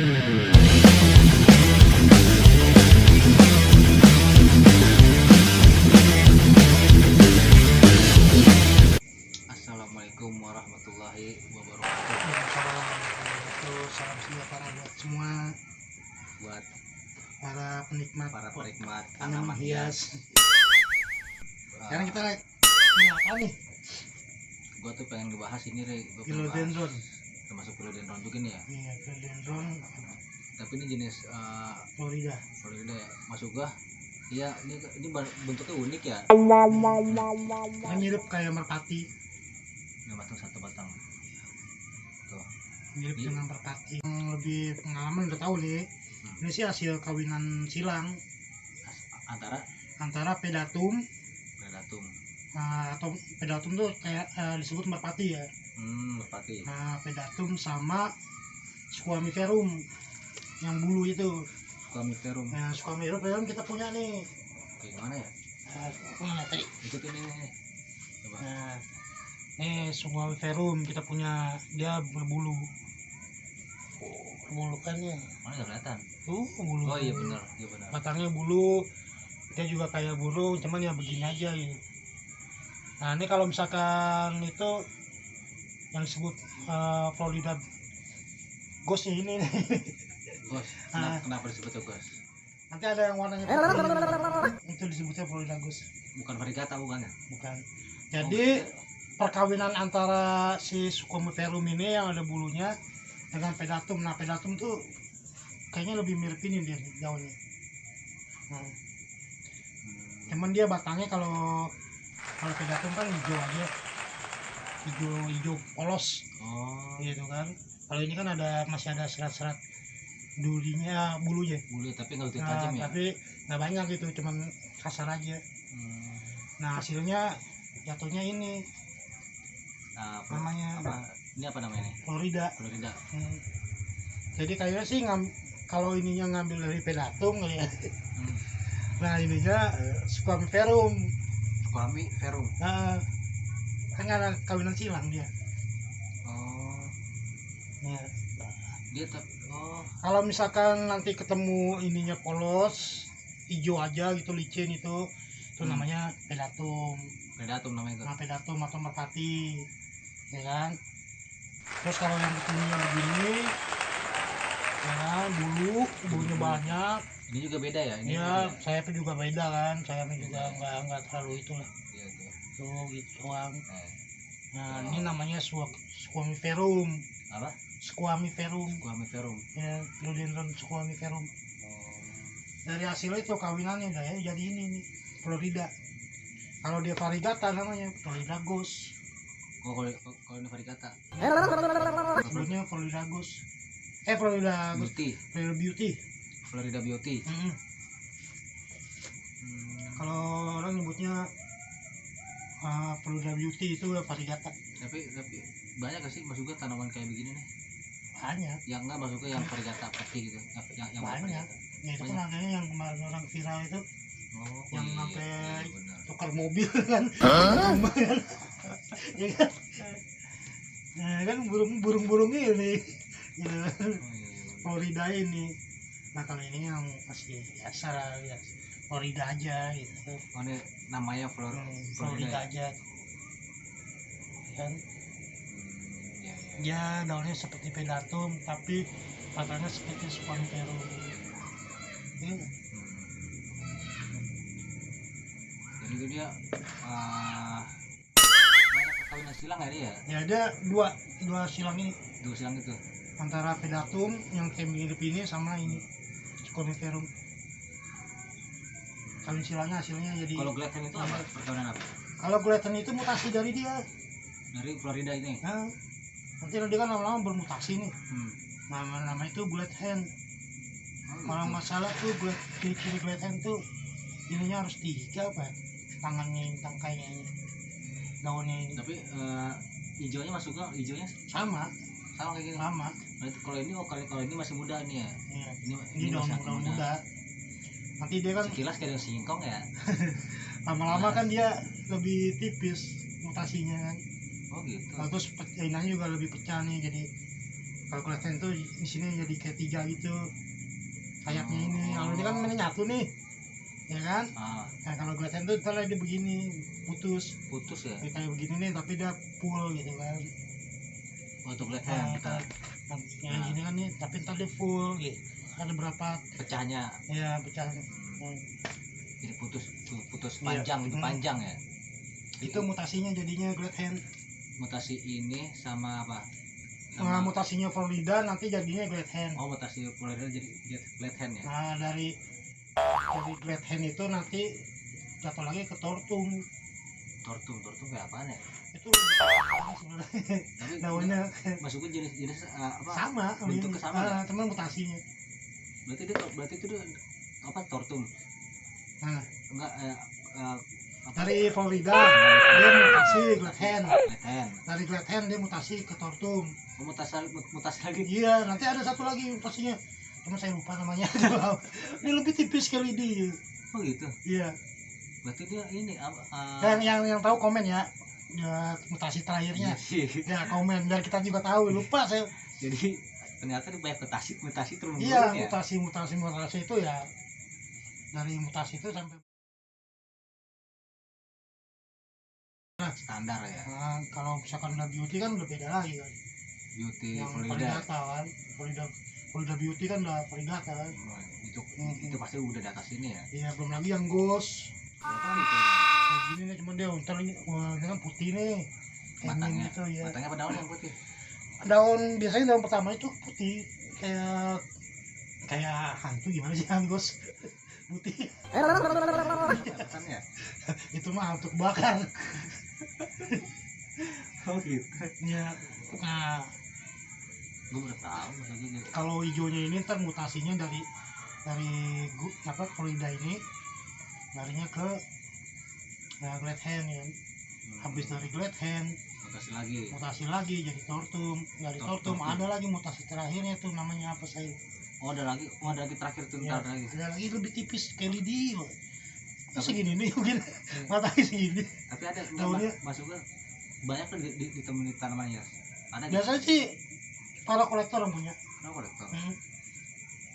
Assalamualaikum warahmatullahi wabarakatuh. Salam sejahtera buat semua, Buat para penikmat tanaman hias. Sekarang kita ini apa nih? Gua tuh pengen ngebahas ini, Philodendron. Termasuk philodendron juga nih ya. Iya, philodendron Tapi ini jenis Florida. Florida ya. Masuk gua. Iya, ini bentuknya unik ya. Mirip kayak merpati, Ini batang satu batang. Tuh. mirip Iya. dengan merpati. Yang lebih pengalaman udah tahu nih. Ini sih hasil kawinan silang antara pedatum Predatum. atau pedatum tuh kayak disebut merpati ya. Merpati. Pedatum sama squamiferum yang bulu itu. Squamiferum. Nah, squamiferum kita punya nih. Kayak gimana ya? Mana tadi? Itu ini nih. Coba. Nah, nih squamiferum kita punya, dia berbulu. Berbulu kan ya. Mana nggak kelihatan? Bulu. Oh iya benar, iya benar. Batangnya bulu. Dia juga kayak burung, cuman ya begini aja gitu. Nah, ini kalau misalkan itu yang disebut Florida ghost ini nih. Gos, kenapa disebut tuh gos? Nanti ada yang warnanya itu disebutnya Florida ghost. Bukan varigata bukan ya? Bukan. Jadi perkawinan antara si squamiferum ini yang ada bulunya dengan pedatum. Nah, pedatum tuh kayaknya lebih mirip ini dia daunnya. Nah, cuman dia batangnya kalau pedatum kan hijau aja, hijau polos gitu kan. Kalau ini kan masih ada serat-serat durinya, bulunya. Bulu tapi nggak begitu Nah, tajam ya. tapi nggak banyak gitu, cuman kasar aja. Nah, hasilnya jatuhnya ini namanya Ini apa namanya nih? Florida. Florida. Jadi kayaknya sih kalau ininya ngambil dari pedatum kali ya. Nah, ininya squamiferum. Squamiferum. Nah, kan ada kawinan silang dia. Ya. Dia Kalau misalkan nanti ketemu ininya polos, hijau aja gitu, licin itu namanya pedatum. Predatum namanya itu. Nah, pedatum atau merpati, ya kan. Terus kalau yang ketemunya begini, ya kan, bulunya banyak. Ini juga beda ya? Ini Ya, sayapnya juga beda kan, sayapnya juga nggak terlalu itulah. Iya tuh. Tuh gitu doang. Nah, ini namanya squamiferum. Apa? Squamiferum. Squamiferum. Ya, philodendron squamiferum. Dari hasilnya itu kawinannya udah ya jadi ini nih, Florida. Kalau dia varigata namanya Florida ghost. Kalau ini varigata. Sebelumnya Florida ghost. Florida ghost. Beauty. Florida beauty. Florida Beauty. Kalau orang nyebutnya Florida beauty itu varigata. Tapi banyak gak sih masuknya tanaman kayak begini nih? Banyak. Yang enggak masuknya yang varigata putih gitu. Yang Banyak. Ya itu kan adanya yang kemarin orang viral itu, yang sampai tukar mobil kan. Ya kan. Nah, kan burung ini. Ya, Florida ini. Nah, kalau ini yang masih biasa lah ya. Florida aja gitu. Ini namanya Florida aja. Kan dia daunnya seperti pedatum tapi batangnya seperti squamiferum. Jadi itu dia banyak perkawinan silang ya dia? Ya, ada dua silang ini, Dua silang itu. antara pedatum yang kayak mirip ini sama ini squamiferum. Kawin silangnya hasilnya jadi. Kalau Gladhen itu apa? Perkawinan apa? Kalau Gladhen itu mutasi dari dia. Dari Florida ini. Nah, nanti dia kan lama-lama bermutasi nih. Nama itu Gladhen. Kalau nggak salah tuh ciri Gladhen tuh ininya harus 3 apa? Tangannya, tangkainya ini, daunnya ini. Tapi hijaunya masuknya hijaunya Sama kayak gini. sama. Berarti kalau ini masih muda nih ya. Iya. Ini Daun masih muda. Nanti dia kan sekilas kayak daun singkong ya. lama-lama kan dia lebih tipis mutasinya kan. Oh gitu. Terus ininya juga lebih pecah nih, jadi Kalau glad hand tuh di sini jadi kayak 3 gitu sayapnya ini. Kalau ini kan mainnya nyatu nih, ya kan? Nah kalau glad hand tuh ntar dia begini putus Ya. kayak begini nih, tapi dia full gitu kan. Untuk glad hand Yang gini kan nih, tapi ntar dia full gitu. Ada berapa pecahnya? Ya pecah. Jadi putus panjang, lebih panjang ya. Itu mutasinya jadinya glad hand. Mutasi ini sama apa? Mutasinya Florida nanti jadinya glad hand. Oh, mutasi Florida jadi glad hand ya. Nah dari glad hand itu nanti jatuh lagi ke tortum Kayak apaan ya? Itu Tapi daunnya masuknya jenis apa? sama, bentuknya sama. teman mutasinya. Berarti itu apa, tortum? Nah, Enggak dari Florida dia mutasi glad hand. Dari glad hand dia mutasi ke tortum. Mutasi lagi. Iya, nanti ada satu lagi mutasinya. Cuma saya lupa namanya. Ini lebih tipis sekali dia. Oh gitu. Iya. Berarti dia ini Dan yang tahu komen ya. Ya mutasi terakhirnya. Ya komen biar kita juga tahu. Lupa saya. Jadi ternyata dia banyak mutasi turun Iya, ya. mutasi itu ya. Dari mutasi itu sampai Standar ya. Nah, kalau misalkan udah beauty kan udah beda lagi kan. Beauty Yang Florida kan. Florida beauty kan udah Florida kan. itu pasti udah di atas ini ya. Iya, belum lagi yang ghost. Berapa gitu? Kayak gini nih, cuman dia ntar ini kan putih nih. Matangnya. Gitu ya. Matangnya apa daun yang putih? Biasanya daun pertama itu putih kayak hantu gimana sih ghost putih. Matangnya. Itu mah hantu bakar. Oh gitu. Iya. Nah, Gue udah tahu maksudnya. kalau hijaunya ini ntar mutasinya dari Florida ini larinya ke glad hand ya. Habis dari glad hand mutasi lagi jadi tortum. Dari tortum ada lagi mutasi terakhirnya tuh namanya apa saya. Ada lagi terakhir tuh. Ya, ada lagi lebih tipis kayak lidi loh. Segini nih mungkin matanya segini. Tapi ada daunnya masuknya banyak kan ditemuin tanamannya. Ada biasanya sih para kolektor yang punya. Kolektor.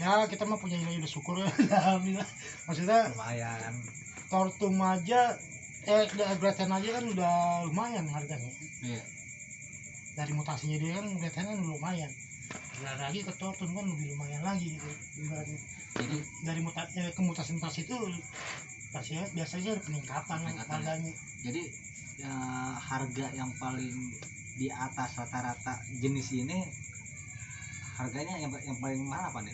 Ya kita mah punya ini udah syukur ya. Alhamdulillah. Maksudnya lumayan. Tortum aja glad hand aja kan udah lumayan harganya. Iya. Dari mutasinya dia kan glad hand kan lumayan. Lagi ke tortum kan lebih lumayan lagi gitu. Jadi dari mutasi itu biasanya ada peningkatan harganya. Jadi ya, harga yang paling di atas rata-rata jenis ini harganya yang paling mahal apa nih?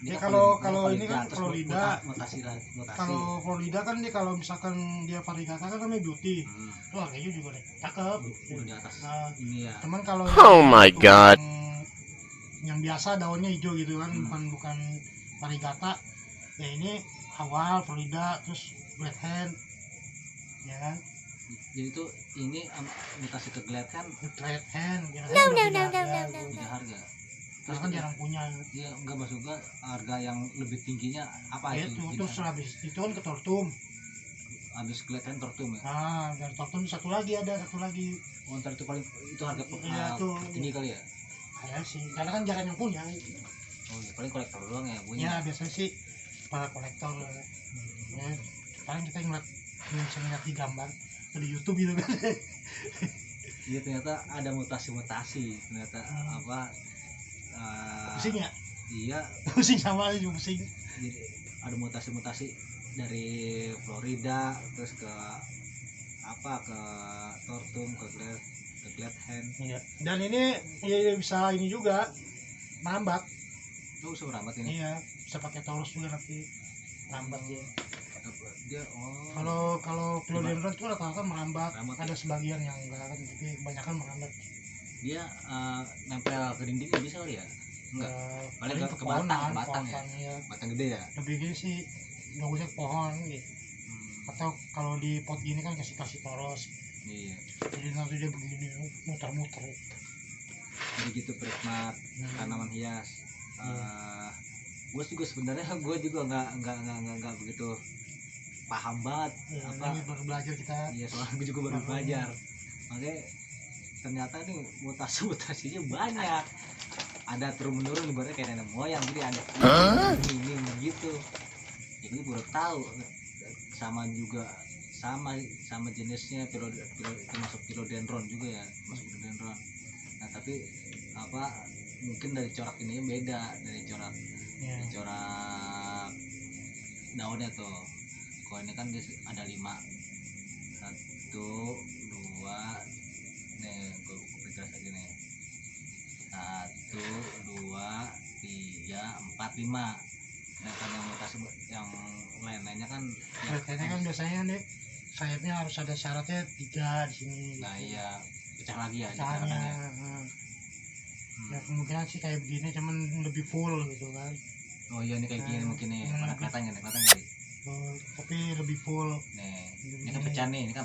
Ya kalau ini kan Florida, mutasi. Kalau Florida kan dia kalau misalkan dia variegata kan namanya beauty, itu harganya juga deh cakep. Udah di atas ini ya. Cuman kalau oh my god, yang biasa daunnya hijau gitu kan, bukan variegata, ya ini awal Florida terus glad hand, ya kan. Jadi tuh ini mutasi ke glad hand. No. Harga. Terus kan jarang punya. Dia enggak masuk ke harga yang lebih tingginya apa ya, itu? Terus habis itu kan ke tortum. Habis glad hand tortum ya. Nah, dari tortum ada satu lagi. Oh, ntar itu paling itu harga tinggi kali ya. Ada sih, karena kan jarang yang punya. Oh, ya, paling kolektor doang ya punya. Ya biasanya sih para kolektor. Ya, paling kita bisa ngeliat di gambar di YouTube gitu kan. Iya, ternyata ada mutasi ternyata apa pusing ya? Iya. Pusing sama aja pusing. Jadi ada mutasi dari Florida terus ke tortum ke glad hand. Iya. Dan ini ya bisa ini juga merambat. Oh, bisa merambat ini. Iya, bisa pakai torus juga nanti merambat dia. Dia kalau philodendron itu rata-rata merambat. Ada sebagian yang enggak kan, tapi kebanyakan merambat. Dia nempel ke dinding bisa kali ya? Enggak. Paling ke batang ya. Batang gede ya. Lebih gini sih bagusnya pohon gitu. Atau kalau di pot gini kan kasih toros. Iya. Jadi nanti dia begini muter-muter. Jadi gitu penikmat tanaman hias. Gue juga sebenarnya nggak begitu paham banget apa baru belajar kita. Iya, soalnya gue juga baru belajar. Makanya ternyata nih mutasinya banyak, ada turun menurun ibaratnya kayak nenek moyang, jadi ada ini gitu. Jadi baru tahu. Sama juga sama jenisnya termasuk philodendron juga ya, masuk philodendron. Nah tapi apa mungkin dari corak ini beda dari corak daunnya tuh. Kalau ini kan dia ada 5, 1, 2, nih gue perjelas lagi nih, 1, 2, 3, 4, 5. Sedangkan yang mutasi yang lain-lainnya kan kayaknya kan biasanya nih sayapnya harus ada syaratnya 3 di sini. Nah iya, pecah lagi ya pecahnya. Ya kemungkinan sih kayak begini cuman lebih full gitu kan. Oh iya, ini kayak gini mungkin nih, mana kelihatan kali. Tapi lebih full. Nih, ini kan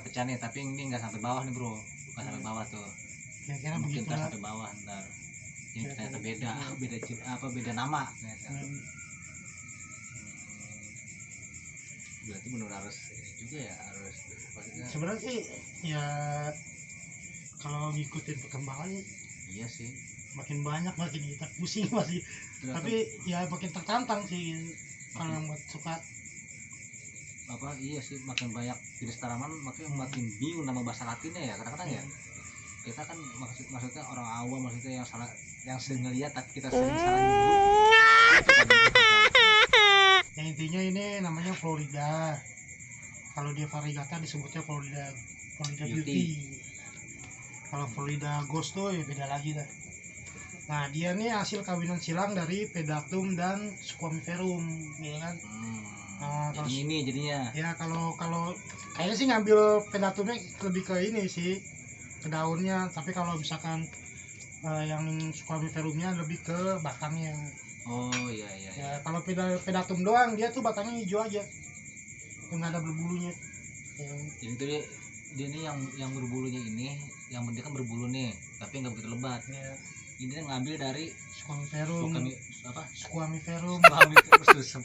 pecah nih, tapi ini nggak sampai bawah nih bro, bukan sampai bawah tuh. Kira-kira Mungkin begitu ntar lah. sampai bawah ntar. Ini ternyata beda nama ternyata. Berarti benar harus ini juga ya, harus maksudnya. Sebenarnya sih ya kalau ngikutin perkembangannya Iya sih. makin banyak makin kita pusing masih. Tapi ya makin tertantang sih kalau yang buat suka. Apa iya sih, makin banyak jenis tanaman makin bingung nama bahasa Latinnya ya kadang-kadang ya. Kita kan maksudnya orang awam, maksudnya yang sering ngeliat tapi kita sering salah nyebut. Ya intinya ini namanya Florida. Kalau dia variegata disebutnya Florida Beauty. Kalau Florida Ghost tuh ya beda lagi dah. Nah dia nih hasil kawinan silang dari Pedatum dan Squamiferum, ya kan? Jadi ini jadinya. Ya kalau kayaknya sih ngambil Pedatumnya lebih ke ini sih, ke daunnya. Tapi kalau misalkan yang Squamiferumnya lebih ke batangnya. Oh iya. Ya kalau Pedatum doang dia tuh batangnya hijau aja, nggak ada berbulunya. Ya. Jadi tuh dia nih yang berbulunya ini, yang dia kan berbulu nih, tapi nggak begitu lebat. Ya. Ini ngambil dari Squamiferum. Squamiferum.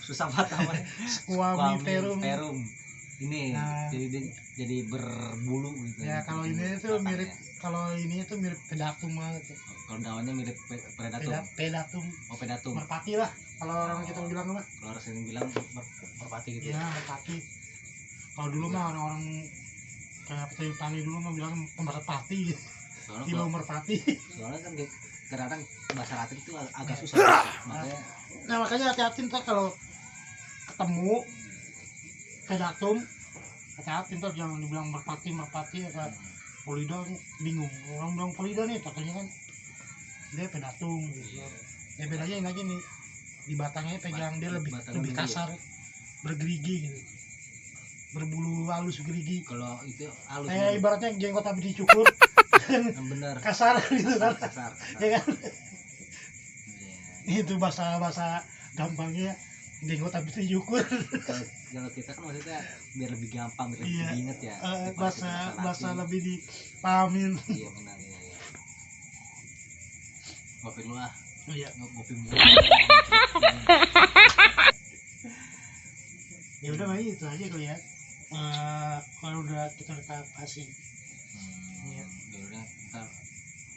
Susah banget namanya. Squamiferum. Ini Nah, jadi berbulu gitu. Ya kalau ini tuh mirip, kalau ini tuh mirip Pedatum banget. Kalau daunnya mirip Predatum. Pedatum. Oh Predatum. Merpati lah kalau orang kita bilang apa? Kalau orang sering bilang merpati gitu. Iya merpati. Kalau dulu mah orang-orang kayak petani dulu mah bilang merpati. Kilo merpati. Soalnya kan kadang bahasa Latin itu agak susah. Makanya hati-hati ntar kalau ketemu Pedatum, hati-hati ntar jangan dibilang merpati apa Polida, bingung. Orang bilang Polida nih, takutnya kan dia Pedatum gitu. Ya bedanya ini aja nih, di batangnya pegang dia lebih kasar, bergerigi gitu, berbulu halus gerigi. Kalau itu halus ibaratnya jenggot habis dicukur. Bener. Kasar gitu kan. Kasar. Ya kan? Itu bahasa gampangnya jenggot habis dicukur. Kalau kita kan maksudnya biar lebih gampang, biar lebih diinget ya. Bahasa lebih dipahamin. Iya benar ya. Ngopi dulu lah. Iya. Ngopi dulu. Ya udah Mai, itu aja kali ya. Kalau udah kita kasih. Ya udah, ntar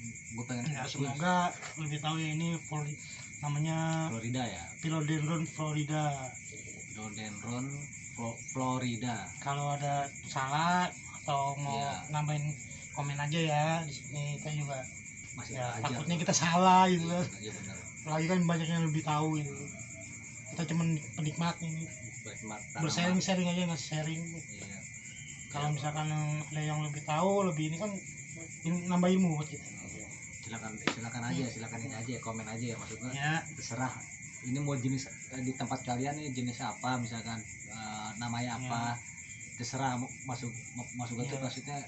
gue pengen. Ya, semoga lebih tahu ya ini namanya Florida ya. Philodendron Florida. Florida. Kalau ada salah atau mau nambahin komen aja ya di sini, kita juga masih ya, aja. takutnya kita salah gitu kan. Iya benar. Lagi kan banyak yang lebih tahu gitu. Kita cuman penikmat ini. Bersharing aja, nggak sharing. Iya. Kalau misalkan ada yang lebih tahu, lebih ini kan nambah ilmu buat kita. Silakan aja, silakan ini aja, komen aja ya, maksudnya. Ya. Terserah. Ini mau jenis di tempat kalian nih jenisnya apa, misalkan namanya apa, terserah masuk itu maksudnya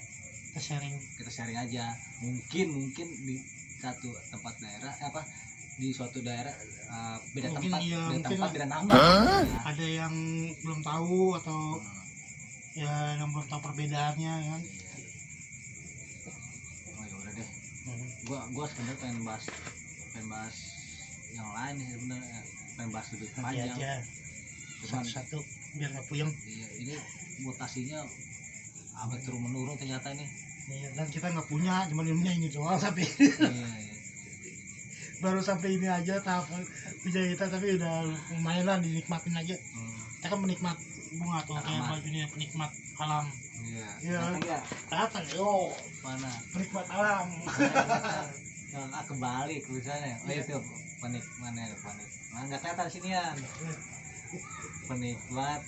kita sharing aja. Mungkin di satu tempat daerah di suatu daerah beda mungkin tempat beda nama. Ada yang belum tahu atau ya yang belum tahu perbedaannya kan. Oh ya udah deh. Gua sebenarnya pengen bahas yang lain nih sebenarnya, pengen bahas lebih panjang aja. Satu biar nggak puyeng. Iya, ini mutasinya agak turun menurun ternyata ini. Iya, dan kita nggak punya, cuma ilmunya ini doang sampai Iya, iya. baru sampai ini aja tahap punya kita, tapi udah lumayan lah dinikmatin aja. Kita kan penikmat bunga tuh, kayak Tanaman. Baju ini penikmat alam. Iya. Iya. Datang ya? Kelihatan, yo, Mana? penikmat alam. Kebalik misalnya. Oh itu mana ya panik. Nah, nggak kelihatan sinian. Penikmat.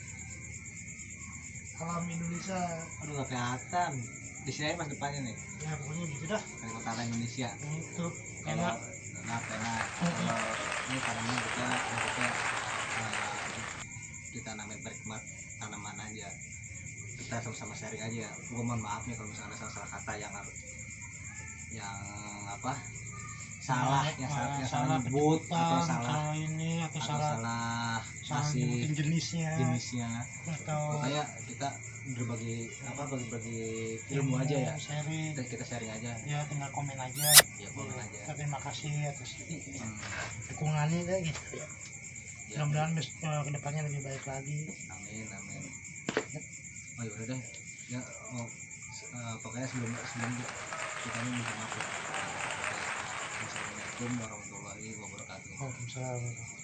Alam Indonesia. Aduh nggak kelihatan. Di sini aja mas depannya nih. Ya pokoknya gitu dah. Dari kota Indonesia. Itu Kalau enak. enak. Kalau ini tanaman kita maksudnya kita namanya penikmat tanaman aja. Kita sama-sama sharing aja. Gue mohon maaf nih kalau misalnya ada salah kata yang apa salah, yang salah nyebut atau salah ini atau salah ngasih nyebutin jenisnya atau kayak kita berbagi bagi ilmu aja ya, sharing. kita sharing aja Ya tinggal komen aja. ya, komen aja. Terima kasih atas dukungannya deh gitu. Ya, Mudah-mudahan kedepannya lebih baik lagi. amin. Oh ya udah deh ya, pokoknya sebelum kita ini minta maaf ya. Assalamualaikum warahmatullahi wabarakatuh. Waalaikumsalam.